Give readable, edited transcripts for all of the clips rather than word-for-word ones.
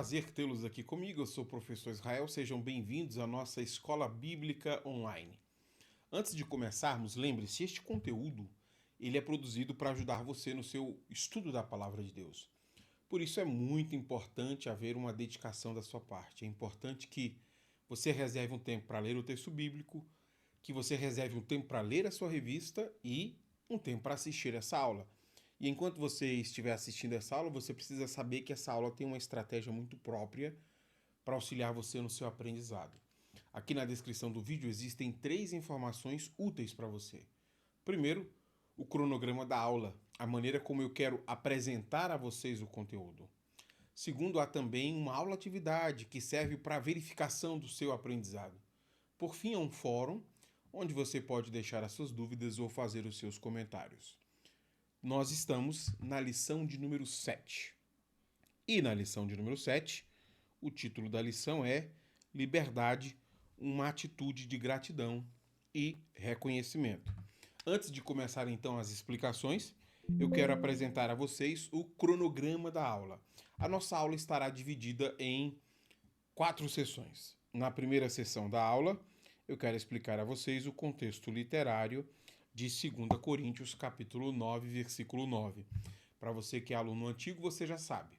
prazer tê-los aqui comigo. Eu sou o professor Israel. Sejam bem-vindos à nossa Escola Bíblica Online. Antes de começarmos, lembre-se, este conteúdo ele é produzido para ajudar você no seu estudo da Palavra de Deus. Por isso é muito importante haver uma dedicação da sua parte. É importante que você reserve um tempo para ler o texto bíblico, que você reserve um tempo para ler a sua revista e um tempo para assistir essa aula. E enquanto você estiver assistindo essa aula, você precisa saber que essa aula tem uma estratégia muito própria para auxiliar você no seu aprendizado. Aqui na descrição do vídeo existem 3 informações úteis para você. Primeiro, o cronograma da aula, a maneira como eu quero apresentar a vocês o conteúdo. Segundo, há também uma aula-atividade que serve para a verificação do seu aprendizado. Por fim, há um fórum onde você pode deixar as suas dúvidas ou fazer os seus comentários. Nós estamos na lição de número 7. E na lição de número 7, o título da lição é Liberdade, uma atitude de gratidão e reconhecimento. Antes de começar então as explicações, eu quero apresentar a vocês o cronograma da aula. A nossa aula estará dividida em 4 sessões. Na primeira sessão da aula, eu quero explicar a vocês o contexto literário de 2 Coríntios, capítulo 9, versículo 9. Para você que é aluno antigo, você já sabe.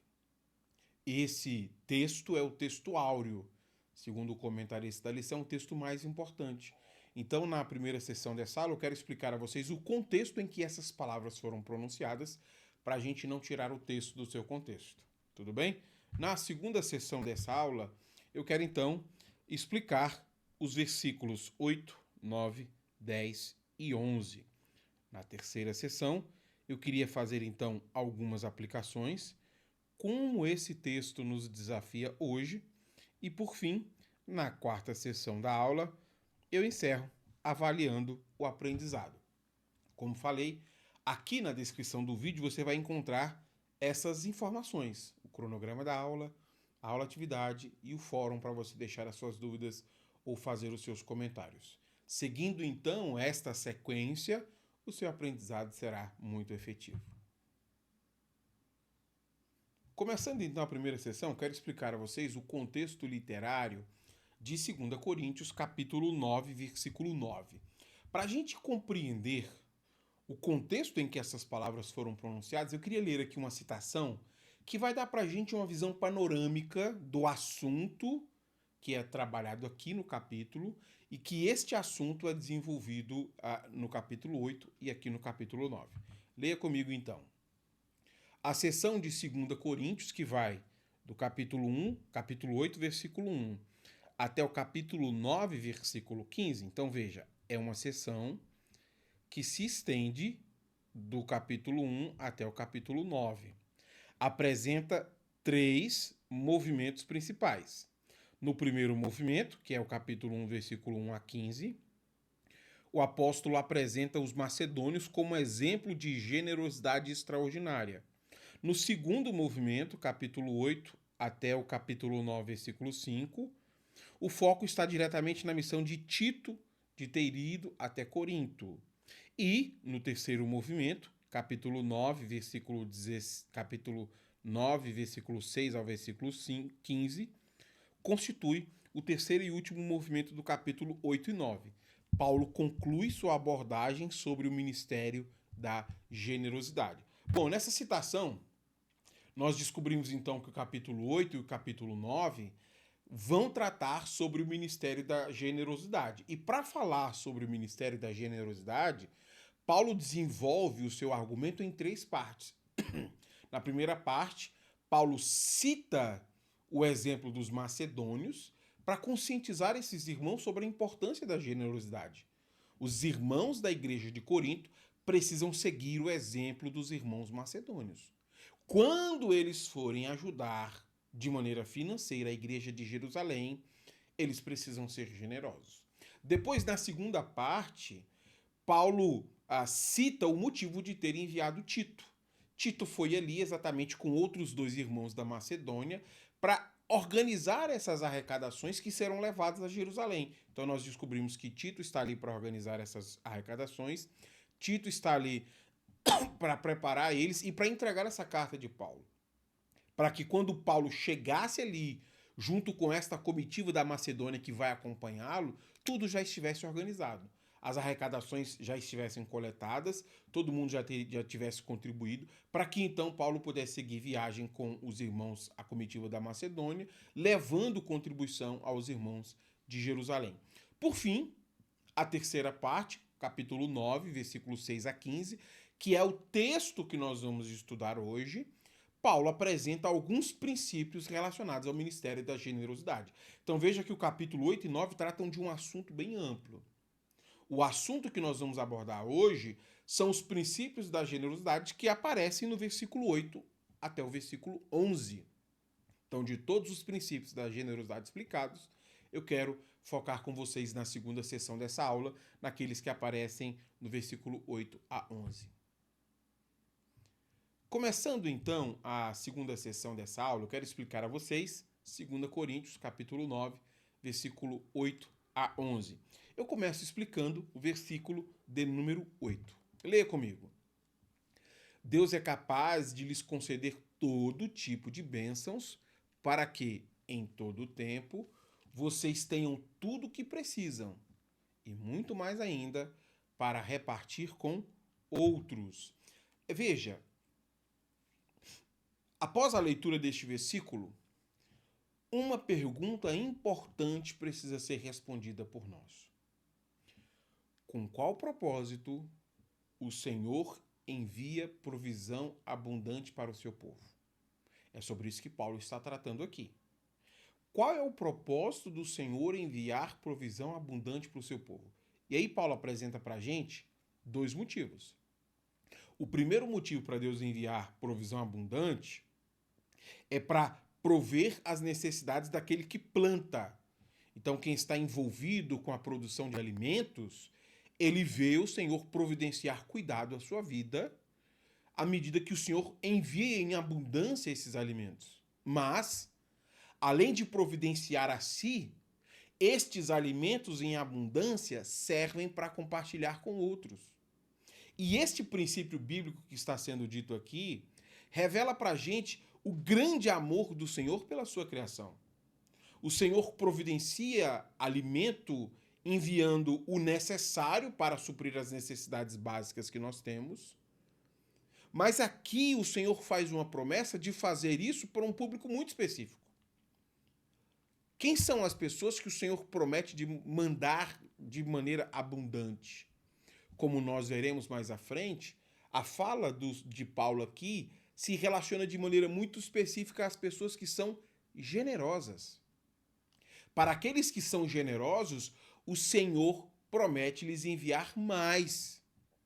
Esse texto é o texto áureo. Segundo o comentarista da lição, é o texto mais importante. Então, na primeira sessão dessa aula, eu quero explicar a vocês o contexto em que essas palavras foram pronunciadas, para a gente não tirar o texto do seu contexto. Tudo bem? Na segunda sessão dessa aula, eu quero então explicar os versículos 8, 9, 10 e 11. Na terceira sessão, eu queria fazer então algumas aplicações, como esse texto nos desafia hoje, e por fim, na quarta sessão da aula, eu encerro avaliando o aprendizado. Como falei, aqui na descrição do vídeo você vai encontrar essas informações, o cronograma da aula, a aula-atividade e o fórum para você deixar as suas dúvidas ou fazer os seus comentários. Seguindo então esta sequência, o seu aprendizado será muito efetivo. Começando então a primeira sessão, quero explicar a vocês o contexto literário de 2 Coríntios, capítulo 9, versículo 9. Para a gente compreender o contexto em que essas palavras foram pronunciadas, eu queria ler aqui uma citação que vai dar para a gente uma visão panorâmica do assunto que é trabalhado aqui no capítulo e que este assunto é desenvolvido no capítulo 8 e aqui no capítulo 9. Leia comigo então. A seção de 2 Coríntios, que vai do capítulo 1, capítulo 8, versículo 1, até o capítulo 9, versículo 15. Então veja, é uma seção que se estende do capítulo 1 até o capítulo 9. Apresenta 3 movimentos principais. No primeiro movimento, que é o capítulo 1, versículo 1 a 15, o apóstolo apresenta os macedônios como exemplo de generosidade extraordinária. No segundo movimento, capítulo 8 até o capítulo 9, versículo 5, o foco está diretamente na missão de Tito de ter ido até Corinto. E no terceiro movimento, capítulo 9, versículo 6 ao versículo 15, constitui o terceiro e último movimento do capítulo 8 e 9. Paulo conclui sua abordagem sobre o ministério da generosidade. Bom, nessa citação, nós descobrimos então que o capítulo 8 e o capítulo 9 vão tratar sobre o ministério da generosidade. E para falar sobre o ministério da generosidade, Paulo desenvolve o seu argumento em 3 partes. Na primeira parte, Paulo cita o exemplo dos macedônios para conscientizar esses irmãos sobre a importância da generosidade. Os irmãos da igreja de Corinto precisam seguir o exemplo dos irmãos macedônios. Quando eles forem ajudar de maneira financeira a igreja de Jerusalém, eles precisam ser generosos. Depois, na segunda parte, Paulo cita o motivo de ter enviado Tito. Tito foi ali exatamente com outros 2 irmãos da Macedônia para organizar essas arrecadações que serão levadas a Jerusalém. Então nós descobrimos que Tito está ali para organizar essas arrecadações, Tito está ali para preparar eles e para entregar essa carta de Paulo. para que quando Paulo chegasse ali, junto com esta comitiva da Macedônia que vai acompanhá-lo, tudo já estivesse organizado. As arrecadações já estivessem coletadas, todo mundo já tivesse contribuído, para que então Paulo pudesse seguir viagem com os irmãos, a comitiva da Macedônia, levando contribuição aos irmãos de Jerusalém. Por fim, a terceira parte, capítulo 9, versículos 6 a 15, que é o texto que nós vamos estudar hoje, Paulo apresenta alguns princípios relacionados ao ministério da generosidade. Então veja que o capítulo 8 e 9 tratam de um assunto bem amplo. O assunto que nós vamos abordar hoje são os princípios da generosidade que aparecem no versículo 8 até o versículo 11. Então, de todos os princípios da generosidade explicados, eu quero focar com vocês na segunda sessão dessa aula, naqueles que aparecem no versículo 8 a 11. Começando então a segunda sessão dessa aula, eu quero explicar a vocês 2 Coríntios, capítulo 9, versículo 8 a 11. Eu começo explicando o versículo de número 8. Leia comigo. Deus é capaz de lhes conceder todo tipo de bênçãos para que, em todo o tempo, vocês tenham tudo o que precisam e muito mais ainda para repartir com outros. Veja, após a leitura deste versículo, uma pergunta importante precisa ser respondida por nós. Com qual propósito o Senhor envia provisão abundante para o seu povo? É sobre isso que Paulo está tratando aqui. Qual é o propósito do Senhor enviar provisão abundante para o seu povo? E aí Paulo apresenta para a gente dois motivos. O primeiro motivo para Deus enviar provisão abundante é para prover as necessidades daquele que planta. Então, quem está envolvido com a produção de alimentos, ele vê o Senhor providenciar cuidado à sua vida à medida que o Senhor envia em abundância esses alimentos. Mas, além de providenciar a si, estes alimentos em abundância servem para compartilhar com outros. E este princípio bíblico que está sendo dito aqui revela para a gente o grande amor do Senhor pela sua criação. O Senhor providencia alimento enviando o necessário para suprir as necessidades básicas que nós temos. Mas aqui o Senhor faz uma promessa de fazer isso para um público muito específico. Quem são as pessoas que o Senhor promete de mandar de maneira abundante? Como nós veremos mais à frente, a fala de Paulo aqui se relaciona de maneira muito específica às pessoas que são generosas. Para aqueles que são generosos, o Senhor promete lhes enviar mais.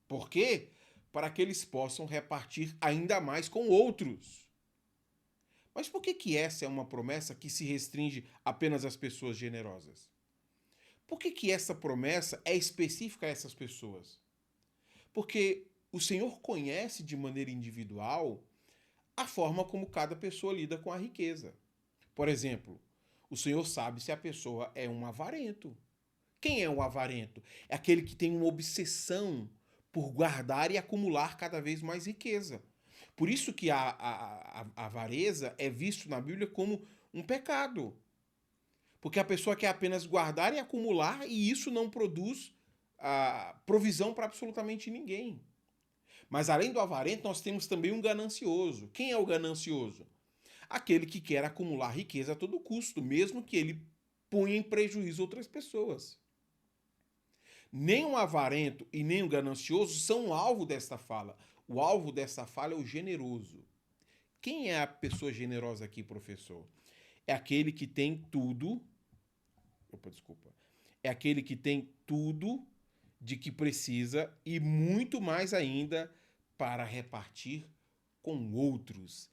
Por quê? Para que eles possam repartir ainda mais com outros. Mas por que essa é uma promessa que se restringe apenas às pessoas generosas? Por que essa promessa é específica a essas pessoas? Porque o Senhor conhece de maneira individual a forma como cada pessoa lida com a riqueza. Por exemplo, o Senhor sabe se a pessoa é um avarento. Quem é um avarento? É aquele que tem uma obsessão por guardar e acumular cada vez mais riqueza. Por isso que a avareza é visto na Bíblia como um pecado. Porque a pessoa quer apenas guardar e acumular e isso não produz provisão para absolutamente ninguém. Mas além do avarento, nós temos também um ganancioso. Quem é o ganancioso? Aquele que quer acumular riqueza a todo custo, mesmo que ele ponha em prejuízo outras pessoas. Nem o avarento e nem o ganancioso são o alvo desta fala. O alvo desta fala é o generoso. Quem é a pessoa generosa aqui, professor? É aquele que tem tudo. É aquele que tem tudo de que precisa e muito mais ainda para repartir com outros.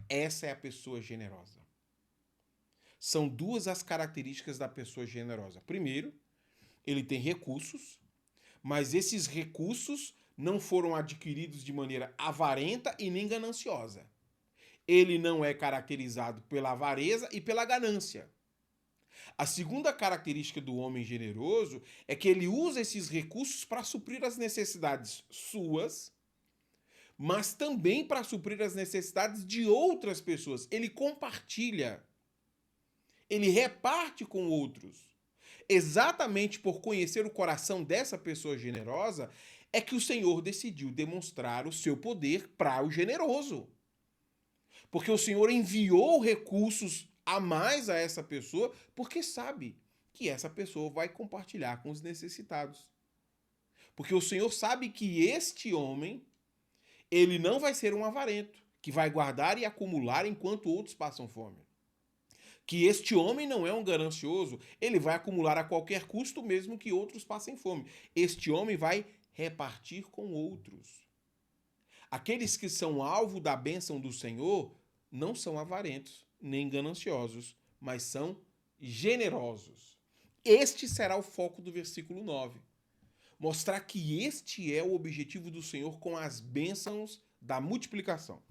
Essa é a pessoa generosa. São duas as características da pessoa generosa. Primeiro, ele tem recursos, mas esses recursos não foram adquiridos de maneira avarenta e nem gananciosa. Ele não é caracterizado pela avareza e pela ganância. A segunda característica do homem generoso é que ele usa esses recursos para suprir as necessidades suas, mas também para suprir as necessidades de outras pessoas. Ele compartilha, ele reparte com outros. Exatamente por conhecer o coração dessa pessoa generosa, é que o Senhor decidiu demonstrar o seu poder para o generoso. Porque o Senhor enviou recursos a mais a essa pessoa, porque sabe que essa pessoa vai compartilhar com os necessitados. Porque o Senhor sabe que este homem, ele não vai ser um avarento, que vai guardar e acumular enquanto outros passam fome. Que este homem não é um ganancioso, ele vai acumular a qualquer custo, mesmo que outros passem fome. Este homem vai repartir com outros. Aqueles que são alvo da bênção do Senhor não são avarentos, nem gananciosos, mas são generosos. Este será o foco do versículo 9. Mostrar que este é o objetivo do Senhor com as bênçãos da multiplicação.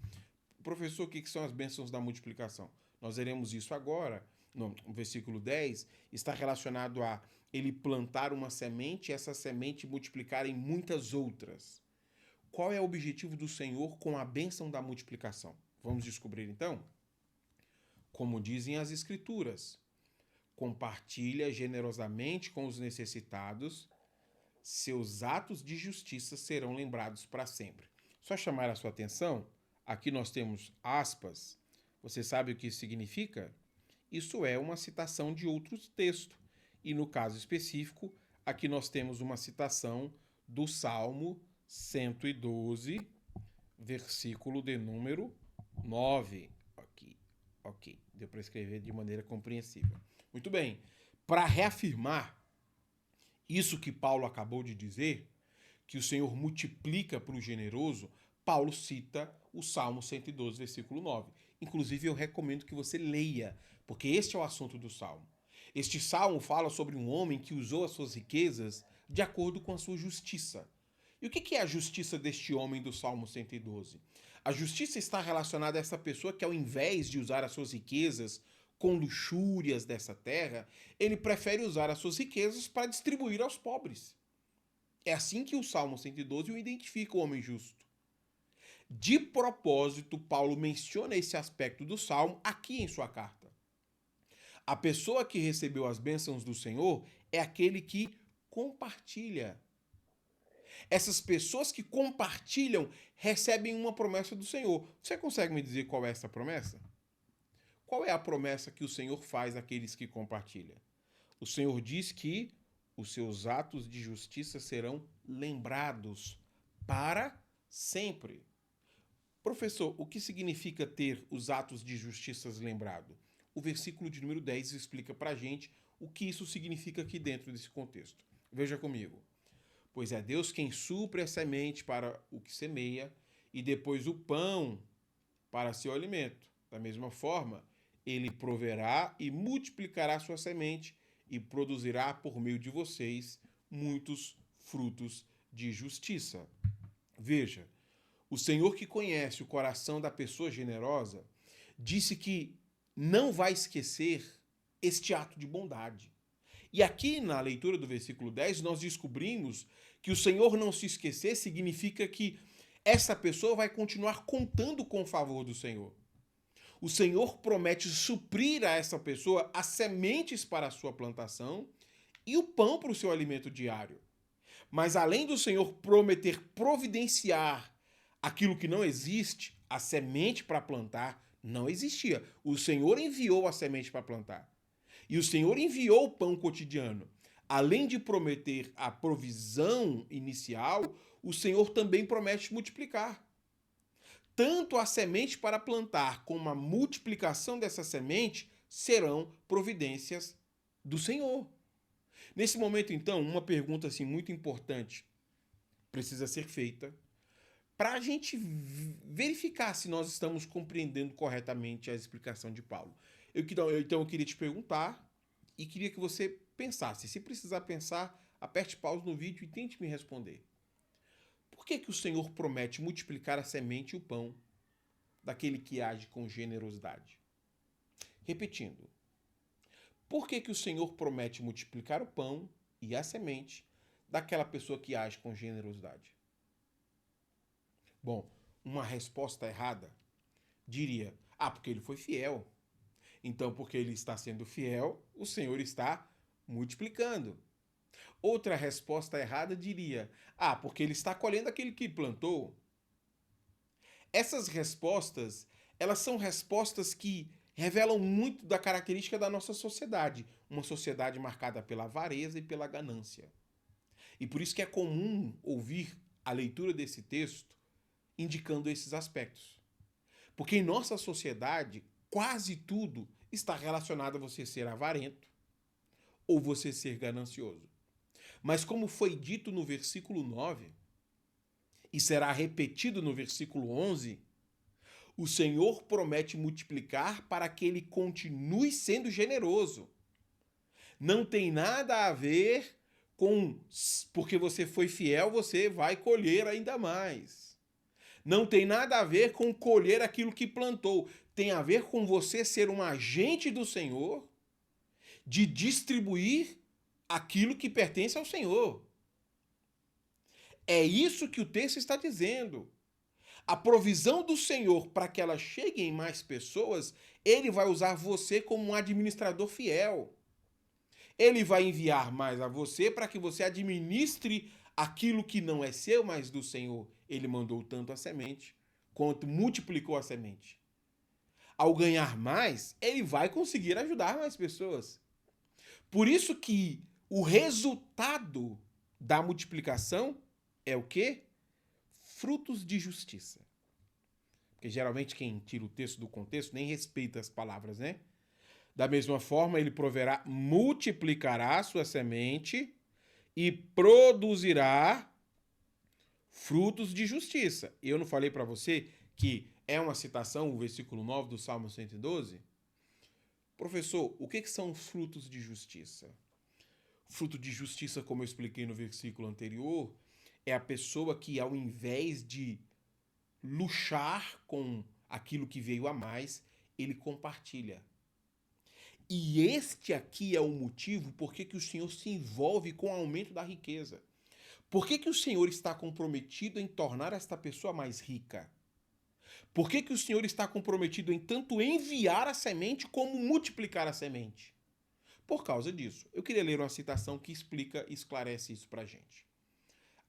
Professor, o que são as bênçãos da multiplicação? Nós veremos isso agora. No versículo 10, está relacionado a ele plantar uma semente e essa semente multiplicar em muitas outras. Qual é o objetivo do Senhor com a bênção da multiplicação? Vamos descobrir então? Como dizem as Escrituras, compartilha generosamente com os necessitados, seus atos de justiça serão lembrados para sempre. Só chamar a sua atenção, aqui nós temos aspas. Você sabe o que isso significa? Isso é uma citação de outro texto. E no caso específico, aqui nós temos uma citação do Salmo 112, versículo de número 9. Ok. Deu para escrever de maneira compreensível. Muito bem. Para reafirmar isso que Paulo acabou de dizer, que o Senhor multiplica para o generoso, Paulo cita o Salmo 112, versículo 9. Inclusive, eu recomendo que você leia, porque este é o assunto do Salmo. Este Salmo fala sobre um homem que usou as suas riquezas de acordo com a sua justiça. E o que é a justiça deste homem do Salmo 112? A justiça está relacionada a essa pessoa que, ao invés de usar as suas riquezas com luxúrias dessa terra, ele prefere usar as suas riquezas para distribuir aos pobres. É assim que o Salmo 112 o identifica, o homem justo. De propósito, Paulo menciona esse aspecto do Salmo aqui em sua carta. A pessoa que recebeu as bênçãos do Senhor é aquele que compartilha. Essas pessoas que compartilham recebem uma promessa do Senhor. Você consegue me dizer qual é essa promessa? Qual é a promessa que o Senhor faz àqueles que compartilham? O Senhor diz que os seus atos de justiça serão lembrados para sempre. Professor, o que significa ter os atos de justiça lembrados? O versículo de número 10 explica para a gente o que isso significa aqui dentro desse contexto. Veja comigo. Pois é Deus quem supre a semente para o que semeia e depois o pão para seu alimento. Da mesma forma, ele proverá e multiplicará sua semente e produzirá por meio de vocês muitos frutos de justiça. Veja, o Senhor que conhece o coração da pessoa generosa disse que não vai esquecer este ato de bondade. E aqui na leitura do versículo 10 nós descobrimos que o Senhor não se esquecer significa que essa pessoa vai continuar contando com o favor do Senhor. O Senhor promete suprir a essa pessoa as sementes para a sua plantação e o pão para o seu alimento diário. Mas além do Senhor prometer providenciar aquilo que não existe, a semente para plantar não existia. O Senhor enviou a semente para plantar. E o Senhor enviou o pão cotidiano. Além de prometer a provisão inicial, o Senhor também promete multiplicar. Tanto a semente para plantar como a multiplicação dessa semente serão providências do Senhor. Nesse momento, então, uma pergunta assim, muito importante precisa ser feita para a gente verificar se nós estamos compreendendo corretamente a explicação de Paulo. Então eu queria te perguntar e queria que você pensasse. Se precisar pensar, aperte pausa no vídeo e tente me responder. Por que o Senhor promete multiplicar a semente e o pão daquele que age com generosidade? Repetindo. Por que o Senhor promete multiplicar o pão e a semente daquela pessoa que age com generosidade? Bom, uma resposta errada? Diria, porque ele foi fiel. Então, porque ele está sendo fiel, o Senhor está multiplicando. Outra resposta errada diria, porque ele está colhendo aquele que plantou. Essas respostas, elas são respostas que revelam muito da característica da nossa sociedade, uma sociedade marcada pela avareza e pela ganância. E por isso que é comum ouvir a leitura desse texto indicando esses aspectos. Porque em nossa sociedade, quase tudo está relacionado a você ser avarento ou você ser ganancioso. Mas como foi dito no versículo 9, e será repetido no versículo 11, o Senhor promete multiplicar para que ele continue sendo generoso. Não tem nada a ver com porque você foi fiel, você vai colher ainda mais. Não tem nada a ver com colher aquilo que plantou. Tem a ver com você ser um agente do Senhor de distribuir aquilo que pertence ao Senhor. É isso que o texto está dizendo. A provisão do Senhor para que ela chegue em mais pessoas, ele vai usar você como um administrador fiel. Ele vai enviar mais a você para que você administre aquilo que não é seu, mas do Senhor. Ele mandou tanto a semente, quanto multiplicou a semente. Ao ganhar mais, ele vai conseguir ajudar mais pessoas. Por isso que o resultado da multiplicação é o quê? Frutos de justiça. Porque geralmente quem tira o texto do contexto nem respeita as palavras, né? Da mesma forma, ele proverá, multiplicará a sua semente e produzirá frutos de justiça. Eu não falei para você que é uma citação, o versículo 9 do Salmo 112? Professor, o que são os frutos de justiça? Fruto de justiça, como eu expliquei no versículo anterior, é a pessoa que, ao invés de luxar com aquilo que veio a mais, ele compartilha. E este aqui é o motivo por que o Senhor se envolve com o aumento da riqueza. Por que o Senhor está comprometido em tornar esta pessoa mais rica? Por que o Senhor está comprometido em tanto enviar a semente como multiplicar a semente? Por causa disso. Eu queria ler uma citação que explica e esclarece isso para a gente.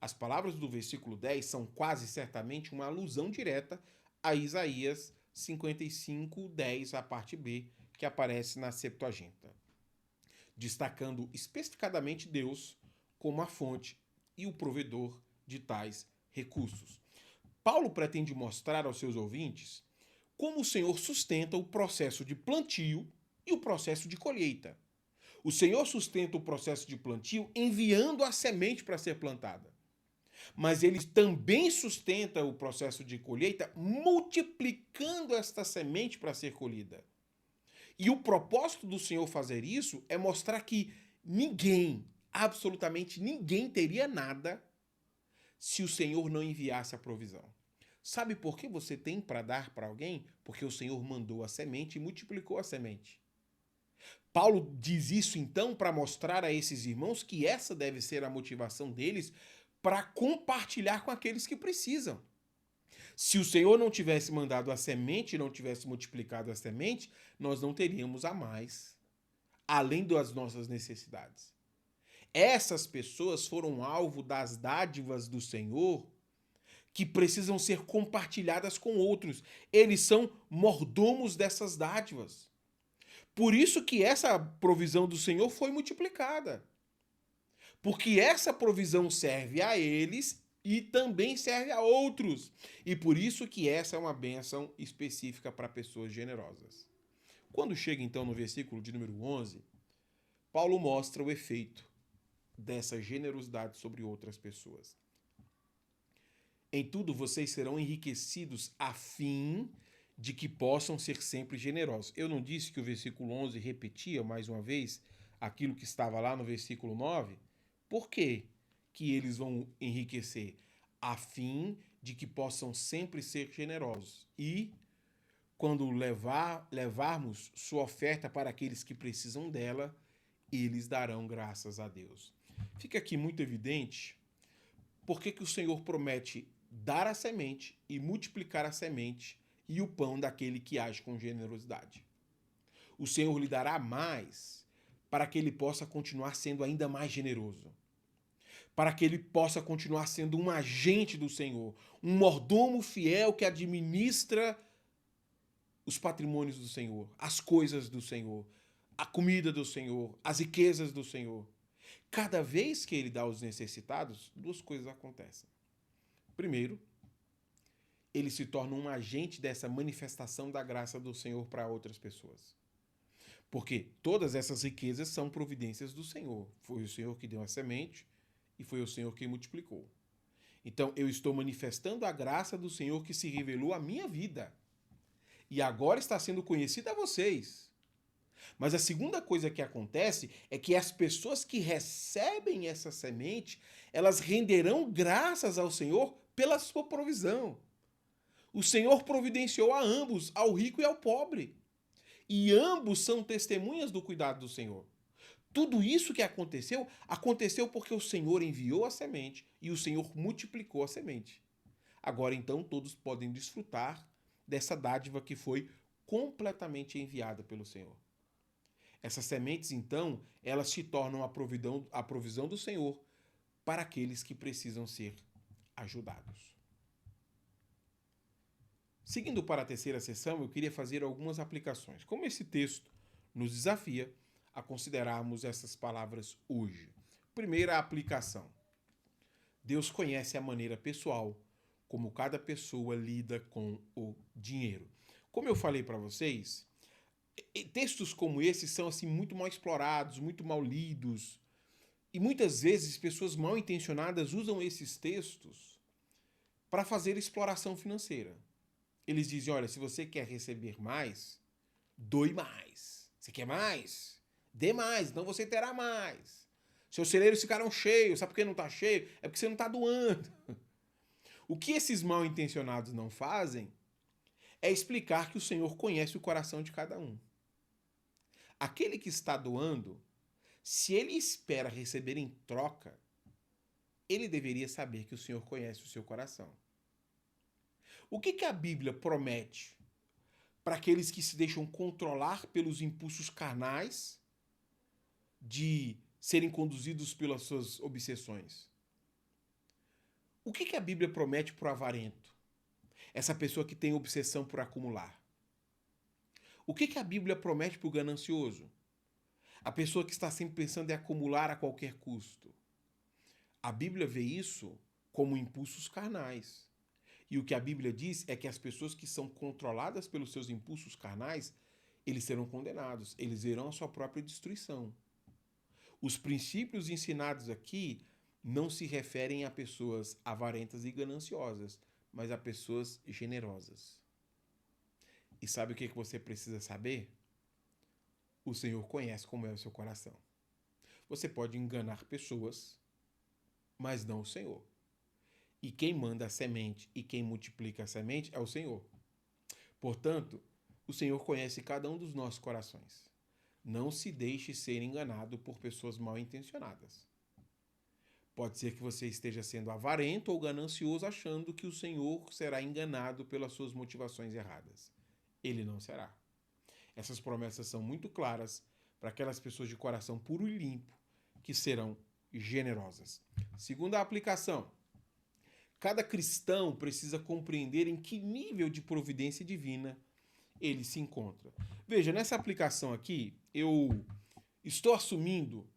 As palavras do versículo 10 são quase certamente uma alusão direta a Isaías 55, 10, a parte B, que aparece na Septuaginta, destacando especificadamente Deus como a fonte e o provedor de tais recursos. Paulo pretende mostrar aos seus ouvintes como o Senhor sustenta o processo de plantio e o processo de colheita. O Senhor sustenta o processo de plantio enviando a semente para ser plantada. Mas ele também sustenta o processo de colheita multiplicando esta semente para ser colhida. E o propósito do Senhor fazer isso é mostrar que ninguém, absolutamente ninguém, teria nada se o Senhor não enviasse a provisão. Sabe por que você tem para dar para alguém? Porque o Senhor mandou a semente e multiplicou a semente. Paulo diz isso então para mostrar a esses irmãos que essa deve ser a motivação deles para compartilhar com aqueles que precisam. Se o Senhor não tivesse mandado a semente, não tivesse multiplicado a semente, nós não teríamos a mais, além das nossas necessidades. Essas pessoas foram alvo das dádivas do Senhor que precisam ser compartilhadas com outros. Eles são mordomos dessas dádivas. Por isso que essa provisão do Senhor foi multiplicada. Porque essa provisão serve a eles e também serve a outros. E por isso que essa é uma bênção específica para pessoas generosas. Quando chega então no versículo de número 11, Paulo mostra o efeito dessa generosidade sobre outras pessoas. Em tudo vocês serão enriquecidos a fim de que possam ser sempre generosos. Eu não disse que o versículo 11 repetia mais uma vez aquilo que estava lá no versículo 9? Por quê que eles vão enriquecer? A fim de que possam sempre ser generosos. E, quando levarmos sua oferta para aqueles que precisam dela, eles darão graças a Deus. Fica aqui muito evidente por que o Senhor promete dar a semente e multiplicar a semente e o pão daquele que age com generosidade. O Senhor lhe dará mais para que ele possa continuar sendo ainda mais generoso. Para que ele possa continuar sendo um agente do Senhor, um mordomo fiel que administra os patrimônios do Senhor, as coisas do Senhor, a comida do Senhor, as riquezas do Senhor. Cada vez que ele dá aos necessitados, duas coisas acontecem. Primeiro, ele se torna um agente dessa manifestação da graça do Senhor para outras pessoas. Porque todas essas riquezas são providências do Senhor. Foi o Senhor que deu a semente e foi o Senhor que multiplicou. Então, eu estou manifestando a graça do Senhor que se revelou à minha vida. E agora está sendo conhecida a vocês. Mas a segunda coisa que acontece é que as pessoas que recebem essa semente, elas renderão graças ao Senhor pela sua provisão. O Senhor providenciou a ambos, ao rico e ao pobre. E ambos são testemunhas do cuidado do Senhor. Tudo isso que aconteceu, aconteceu porque o Senhor enviou a semente e o Senhor multiplicou a semente. Agora, então, todos podem desfrutar dessa dádiva que foi completamente enviada pelo Senhor. Essas sementes, então, elas se tornam a provisão do Senhor para aqueles que precisam ser ajudados. Seguindo para a terceira sessão, eu queria fazer algumas aplicações. Como esse texto nos desafia a considerarmos essas palavras hoje. Primeira aplicação. Deus conhece a maneira pessoal como cada pessoa lida com o dinheiro. Como eu falei para vocês, textos como esses são assim muito mal explorados, muito mal lidos. E muitas vezes pessoas mal intencionadas usam esses textos para fazer exploração financeira. Eles dizem, olha, se você quer receber mais, doe mais. Você quer mais? Dê mais, então você terá mais. Seus celeiros ficarão cheios. Sabe por que não está cheio? É porque você não está doando. O que esses mal intencionados não fazem é explicar que o Senhor conhece o coração de cada um. Aquele que está doando, se ele espera receber em troca, ele deveria saber que o Senhor conhece o seu coração. O que a Bíblia promete para aqueles que se deixam controlar pelos impulsos carnais de serem conduzidos pelas suas obsessões? O que a Bíblia promete para o avarento? Essa pessoa que tem obsessão por acumular. O que a Bíblia promete para o ganancioso? A pessoa que está sempre pensando em acumular a qualquer custo. A Bíblia vê isso como impulsos carnais. E o que a Bíblia diz é que as pessoas que são controladas pelos seus impulsos carnais, eles serão condenados, eles verão a sua própria destruição. Os princípios ensinados aqui não se referem a pessoas avarentas e gananciosas, mas a pessoas generosas. E sabe o que você precisa saber? O Senhor conhece como é o seu coração. Você pode enganar pessoas, mas não o Senhor. E quem manda a semente e quem multiplica a semente é o Senhor. Portanto, o Senhor conhece cada um dos nossos corações. Não se deixe ser enganado por pessoas mal intencionadas. Pode ser que você esteja sendo avarento ou ganancioso achando que o Senhor será enganado pelas suas motivações erradas. Ele não será. Essas promessas são muito claras para aquelas pessoas de coração puro e limpo que serão generosas. Segunda aplicação. Cada cristão precisa compreender em que nível de providência divina ele se encontra. Veja, nessa aplicação aqui, eu estou assumindo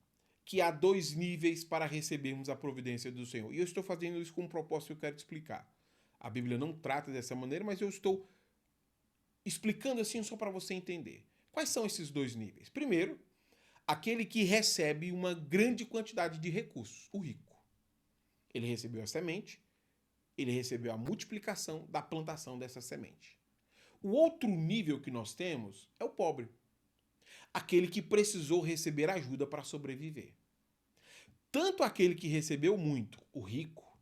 que há dois níveis para recebermos a providência do Senhor. E eu estou fazendo isso com um propósito que eu quero te explicar. A Bíblia não trata dessa maneira, mas eu estou explicando assim só para você entender. Quais são esses dois níveis? Primeiro, aquele que recebe uma grande quantidade de recursos, o rico. Ele recebeu a semente, ele recebeu a multiplicação da plantação dessa semente. O outro nível que nós temos é o pobre. Aquele que precisou receber ajuda para sobreviver. Tanto aquele que recebeu muito, o rico,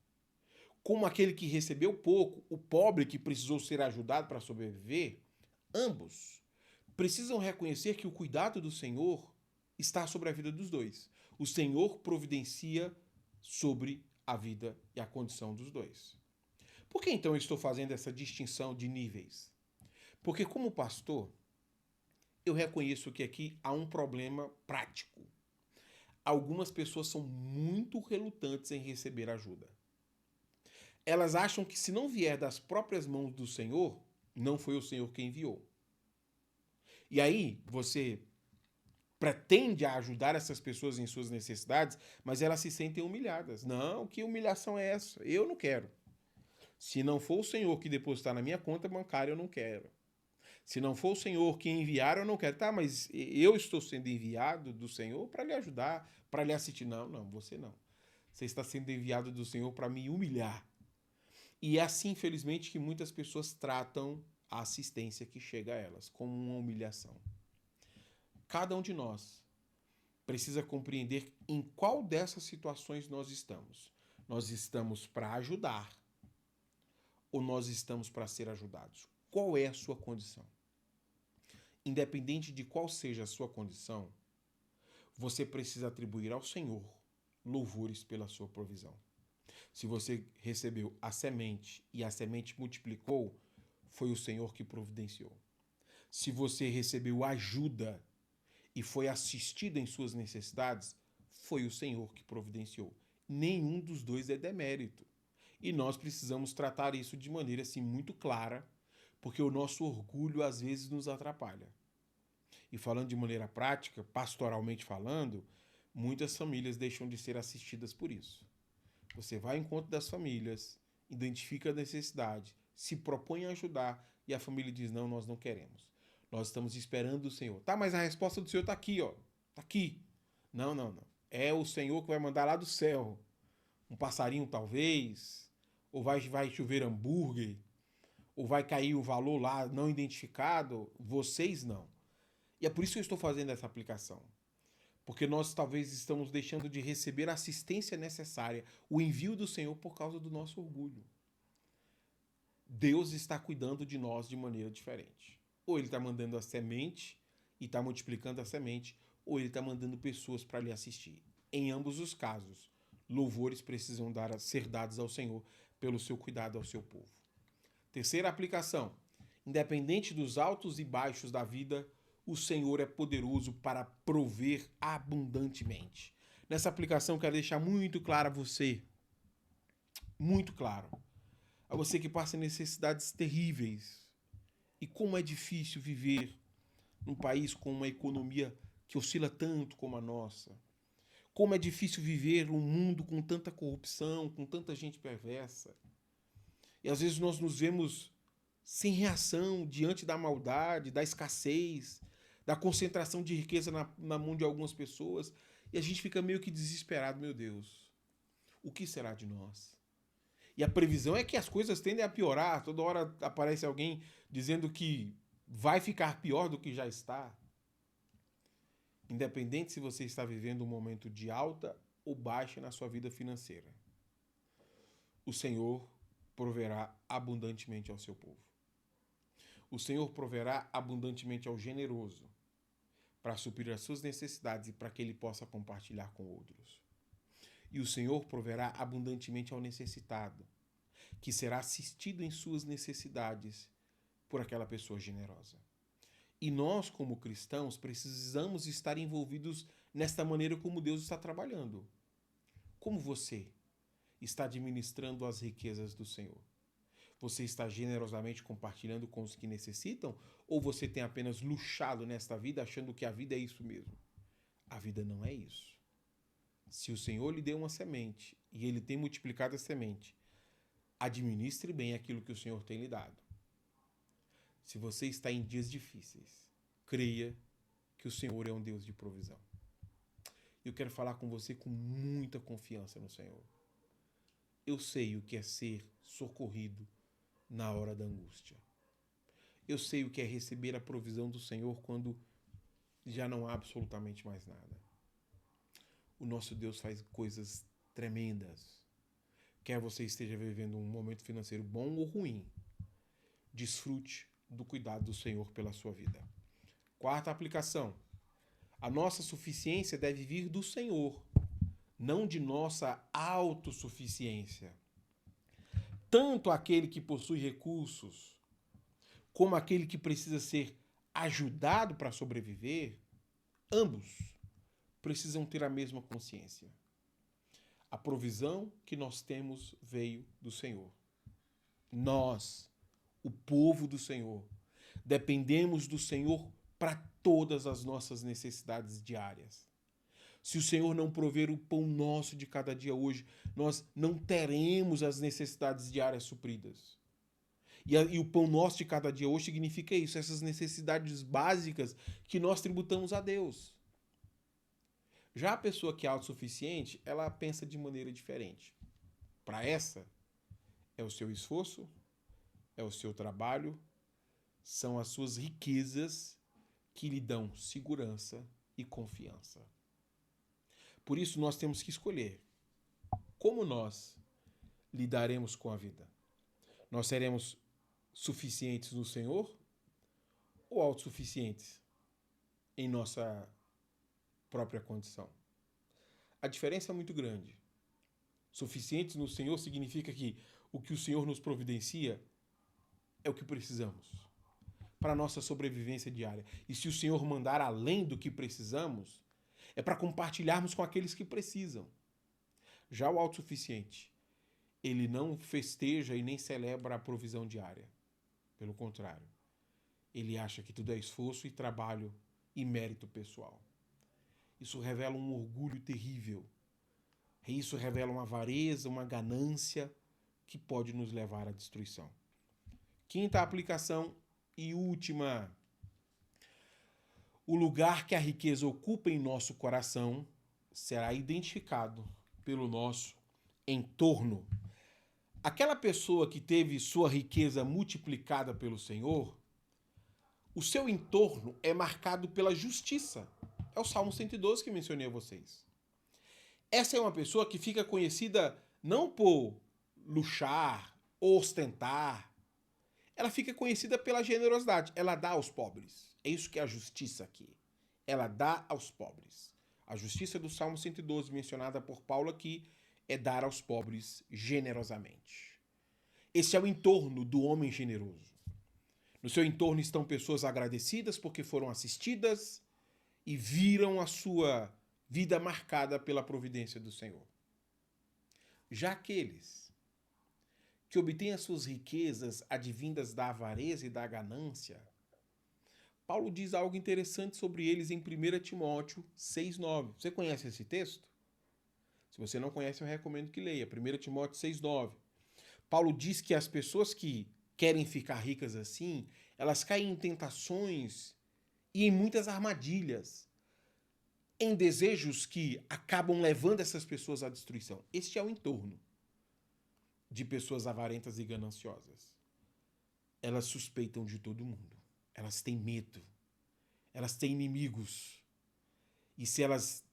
como aquele que recebeu pouco, o pobre que precisou ser ajudado para sobreviver, ambos precisam reconhecer que o cuidado do Senhor está sobre a vida dos dois. O Senhor providencia sobre a vida e a condição dos dois. Por que então eu estou fazendo essa distinção de níveis? Porque como pastor, eu reconheço que aqui há um problema prático. Algumas pessoas são muito relutantes em receber ajuda. Elas acham que se não vier das próprias mãos do Senhor, não foi o Senhor quem enviou. E aí você pretende ajudar essas pessoas em suas necessidades, mas elas se sentem humilhadas. Não, que humilhação é essa? Eu não quero. Se não for o Senhor que depositar na minha conta bancária, eu não quero. Se não for o Senhor que enviar, eu não quero. Tá, mas eu estou sendo enviado do Senhor para lhe ajudar, para lhe assistir. Não, não, você não. Você está sendo enviado do Senhor para me humilhar. E é assim, infelizmente, que muitas pessoas tratam a assistência que chega a elas, como uma humilhação. Cada um de nós precisa compreender em qual dessas situações nós estamos. Nós estamos para ajudar ou nós estamos para ser ajudados? Qual é a sua condição? Independente de qual seja a sua condição, você precisa atribuir ao Senhor louvores pela sua provisão. Se você recebeu a semente e a semente multiplicou, foi o Senhor que providenciou. Se você recebeu ajuda e foi assistido em suas necessidades, foi o Senhor que providenciou. Nenhum dos dois é demérito. E nós precisamos tratar isso de maneira assim muito clara, porque o nosso orgulho às vezes nos atrapalha. E falando de maneira prática, pastoralmente falando, muitas famílias deixam de ser assistidas por isso. Você vai ao encontro das famílias, identifica a necessidade, se propõe a ajudar e a família diz: não, nós não queremos. Nós estamos esperando o Senhor. Tá, mas a resposta do Senhor está aqui, ó. Está aqui. Não, não, não. É o Senhor que vai mandar lá do céu. Um passarinho talvez, ou vai chover hambúrguer, ou vai cair o valor lá não identificado. Vocês não. E é por isso que eu estou fazendo essa aplicação. Porque nós talvez estamos deixando de receber a assistência necessária, o envio do Senhor por causa do nosso orgulho. Deus está cuidando de nós de maneira diferente. Ou Ele está mandando a semente e está multiplicando a semente, ou Ele está mandando pessoas para lhe assistir. Em ambos os casos, louvores precisam ser dados ao Senhor pelo seu cuidado ao seu povo. Terceira aplicação. Independente dos altos e baixos da vida, o Senhor é poderoso para prover abundantemente. Nessa aplicação, quero deixar muito claro a você, muito claro, a você que passa necessidades terríveis. E como é difícil viver num país com uma economia que oscila tanto como a nossa. Como é difícil viver num mundo com tanta corrupção, com tanta gente perversa. E às vezes nós nos vemos sem reação diante da maldade, da escassez, da concentração de riqueza na mão de algumas pessoas, e a gente fica meio que desesperado, meu Deus, o que será de nós? E a previsão é que as coisas tendem a piorar, toda hora aparece alguém dizendo que vai ficar pior do que já está. Independente se você está vivendo um momento de alta ou baixa na sua vida financeira, o Senhor proverá abundantemente ao seu povo. O Senhor proverá abundantemente ao generoso, para suprir as suas necessidades e para que ele possa compartilhar com outros. E o Senhor proverá abundantemente ao necessitado, que será assistido em suas necessidades por aquela pessoa generosa. E nós, como cristãos, precisamos estar envolvidos nesta maneira como Deus está trabalhando. Como você está administrando as riquezas do Senhor? Você está generosamente compartilhando com os que necessitam? Ou você tem apenas luxado nesta vida achando que a vida é isso mesmo? A vida não é isso. Se o Senhor lhe deu uma semente e ele tem multiplicado a semente, administre bem aquilo que o Senhor tem lhe dado. Se você está em dias difíceis, creia que o Senhor é um Deus de provisão. Eu quero falar com você com muita confiança no Senhor. Eu sei o que é ser socorrido na hora da angústia. Eu sei o que é receber a provisão do Senhor quando já não há absolutamente mais nada. O nosso Deus faz coisas tremendas. Quer você esteja vivendo um momento financeiro bom ou ruim, desfrute do cuidado do Senhor pela sua vida. Quarta aplicação. A nossa suficiência deve vir do Senhor, não de nossa autossuficiência. tanto aquele que possui recursos, como aquele que precisa ser ajudado para sobreviver, ambos precisam ter a mesma consciência. A provisão que nós temos veio do Senhor. Nós, o povo do Senhor, dependemos do Senhor para todas as nossas necessidades diárias. Se o Senhor não prover o pão nosso de cada dia hoje, nós não teremos as necessidades diárias supridas. E o pão nosso de cada dia hoje significa isso, essas necessidades básicas que nós tributamos a Deus. Já a pessoa que é autossuficiente, ela pensa de maneira diferente. Para essa, é o seu esforço, é o seu trabalho, são as suas riquezas que lhe dão segurança e confiança. Por isso, nós temos que escolher como nós lidaremos com a vida. Nós seremos suficientes no Senhor ou autossuficientes em nossa própria condição? A diferença é muito grande. Suficientes no Senhor significa que o que o Senhor nos providencia é o que precisamos para a nossa sobrevivência diária. E se o Senhor mandar além do que precisamos, é para compartilharmos com aqueles que precisam. Já o autossuficiente, ele não festeja e nem celebra a provisão diária. Pelo contrário, ele acha que tudo é esforço e trabalho e mérito pessoal. Isso revela um orgulho terrível. Isso revela uma avareza, uma ganância que pode nos levar à destruição. Quinta aplicação e última. O lugar que a riqueza ocupa em nosso coração será identificado pelo nosso entorno. Aquela pessoa que teve sua riqueza multiplicada pelo Senhor, o seu entorno é marcado pela justiça. É o Salmo 112 que mencionei a vocês. Essa é uma pessoa que fica conhecida não por luxar, ostentar. Ela fica conhecida pela generosidade. Ela dá aos pobres. É isso que é a justiça aqui. Ela dá aos pobres. A justiça do Salmo 112, mencionada por Paulo aqui, é dar aos pobres generosamente. Esse é o entorno do homem generoso. No seu entorno estão pessoas agradecidas porque foram assistidas e viram a sua vida marcada pela providência do Senhor. Já aqueles que obtêm as suas riquezas advindas da avareza e da ganância, Paulo diz algo interessante sobre eles em 1 Timóteo 6,9. Você conhece esse texto? Se você não conhece, eu recomendo que leia. 1 Timóteo 6,9. Paulo diz que as pessoas que querem ficar ricas assim, elas caem em tentações e em muitas armadilhas, em desejos que acabam levando essas pessoas à destruição. Este é o entorno de pessoas avarentas e gananciosas. Elas suspeitam de todo mundo. Elas têm medo. Elas têm inimigos. E se elas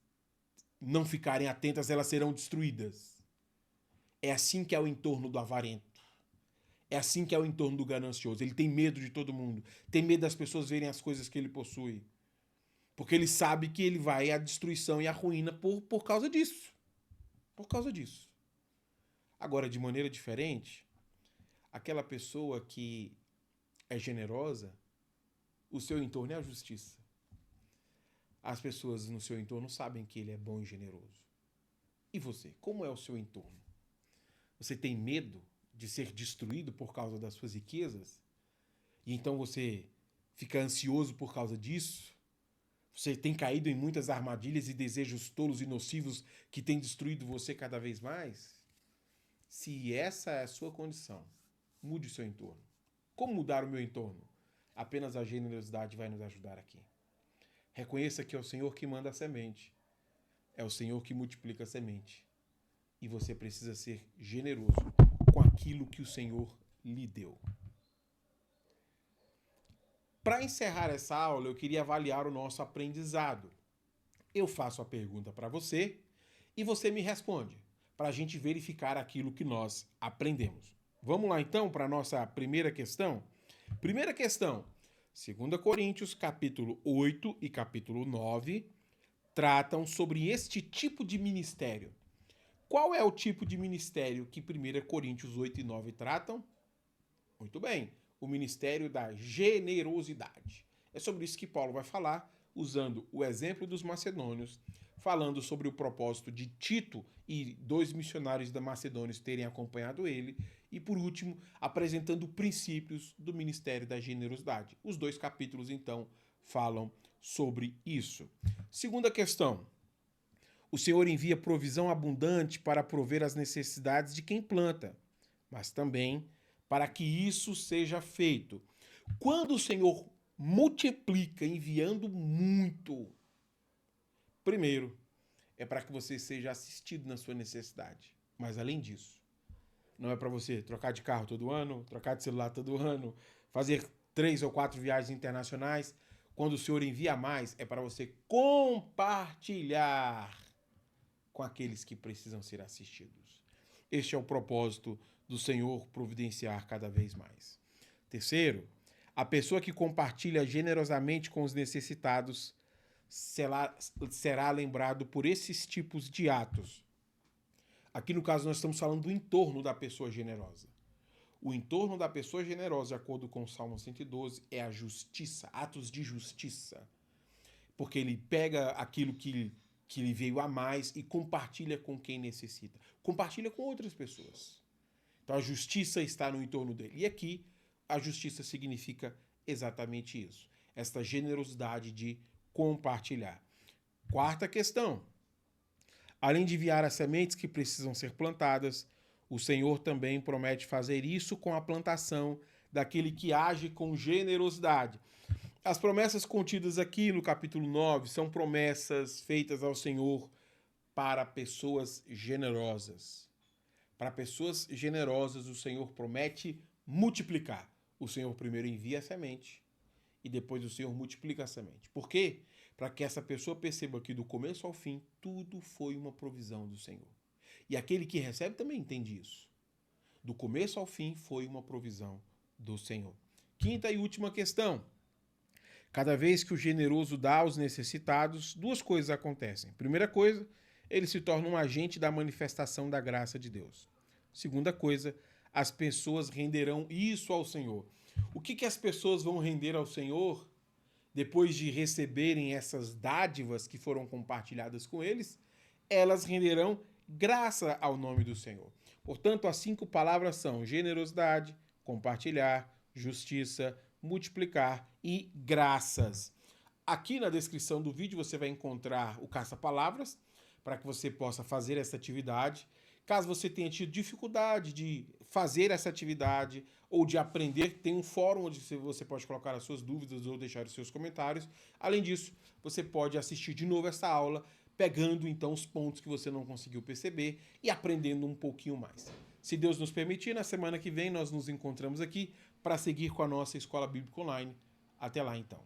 não ficarem atentas, elas serão destruídas. É assim que é o entorno do avarento. É assim que é o entorno do ganancioso. Ele tem medo de todo mundo. Tem medo das pessoas verem as coisas que ele possui. Porque ele sabe que ele vai à destruição e à ruína por causa disso. Por causa disso. Agora, de maneira diferente, aquela pessoa que é generosa, o seu entorno é a justiça. As pessoas no seu entorno sabem que ele é bom e generoso. E você, como é o seu entorno? Você tem medo de ser destruído por causa das suas riquezas? E então você fica ansioso por causa disso? Você tem caído em muitas armadilhas e desejos tolos e nocivos que têm destruído você cada vez mais? Se essa é a sua condição, mude o seu entorno. Como mudar o meu entorno? Apenas a generosidade vai nos ajudar aqui. Reconheça que é o Senhor que manda a semente. É o Senhor que multiplica a semente. E você precisa ser generoso com aquilo que o Senhor lhe deu. Para encerrar essa aula, eu queria avaliar o nosso aprendizado. Eu faço a pergunta para você e você me responde, para a gente verificar aquilo que nós aprendemos. Vamos lá então para a nossa primeira questão? Primeira questão, 2 Coríntios, capítulo 8 e capítulo 9, tratam sobre este tipo de ministério. Qual é o tipo de ministério que 1 Coríntios 8 e 9 tratam? Muito bem, o ministério da generosidade. É sobre isso que Paulo vai falar, usando o exemplo dos macedônios, falando sobre o propósito de Tito e 2 missionários da Macedônia terem acompanhado ele, e por último, apresentando princípios do ministério da generosidade. Os 2 capítulos, então, falam sobre isso. Segunda questão. O Senhor envia provisão abundante para prover as necessidades de quem planta, mas também para que isso seja feito. Quando o Senhor multiplica enviando muito, primeiro, é para que você seja assistido na sua necessidade. Mas além disso, não é para você trocar de carro todo ano, trocar de celular todo ano, fazer 3 ou 4 viagens internacionais. Quando o Senhor envia mais, é para você compartilhar com aqueles que precisam ser assistidos. Este é o propósito do Senhor providenciar cada vez mais. Terceiro, a pessoa que compartilha generosamente com os necessitados será lembrado por esses tipos de atos. Aqui no caso nós estamos falando do entorno da pessoa generosa. O entorno da pessoa generosa, de acordo com o Salmo 112, é a justiça, atos de justiça. Porque ele pega aquilo que lhe veio a mais e compartilha com quem necessita. Compartilha com outras pessoas. Então a justiça está no entorno dele. E aqui a justiça significa exatamente isso. Esta generosidade de compartilhar. Quarta questão. Além de enviar as sementes que precisam ser plantadas, o Senhor também promete fazer isso com a plantação daquele que age com generosidade. As promessas contidas aqui no capítulo 9 são promessas feitas ao Senhor para pessoas generosas. Para pessoas generosas, o Senhor promete multiplicar. O Senhor primeiro envia a semente e depois o Senhor multiplica a semente. Por quê? Para que essa pessoa perceba que do começo ao fim, tudo foi uma provisão do Senhor. E aquele que recebe também entende isso. Do começo ao fim foi uma provisão do Senhor. Quinta e última questão. Cada vez que o generoso dá aos necessitados, 2 coisas acontecem. Primeira coisa, ele se torna um agente da manifestação da graça de Deus. Segunda coisa, as pessoas renderão isso ao Senhor. O que as pessoas vão render ao Senhor depois de receberem essas dádivas que foram compartilhadas com eles? Elas renderão graça ao nome do Senhor. Portanto, as 5 palavras são generosidade, compartilhar, justiça, multiplicar e graças. Aqui na descrição do vídeo você vai encontrar o caça-palavras para que você possa fazer essa atividade. Caso você tenha tido dificuldade de fazer essa atividade ou de aprender, tem um fórum onde você pode colocar as suas dúvidas ou deixar os seus comentários. Além disso, você pode assistir de novo essa aula, pegando então os pontos que você não conseguiu perceber e aprendendo um pouquinho mais. Se Deus nos permitir, na semana que vem nós nos encontramos aqui para seguir com a nossa Escola Bíblica Online. Até lá então.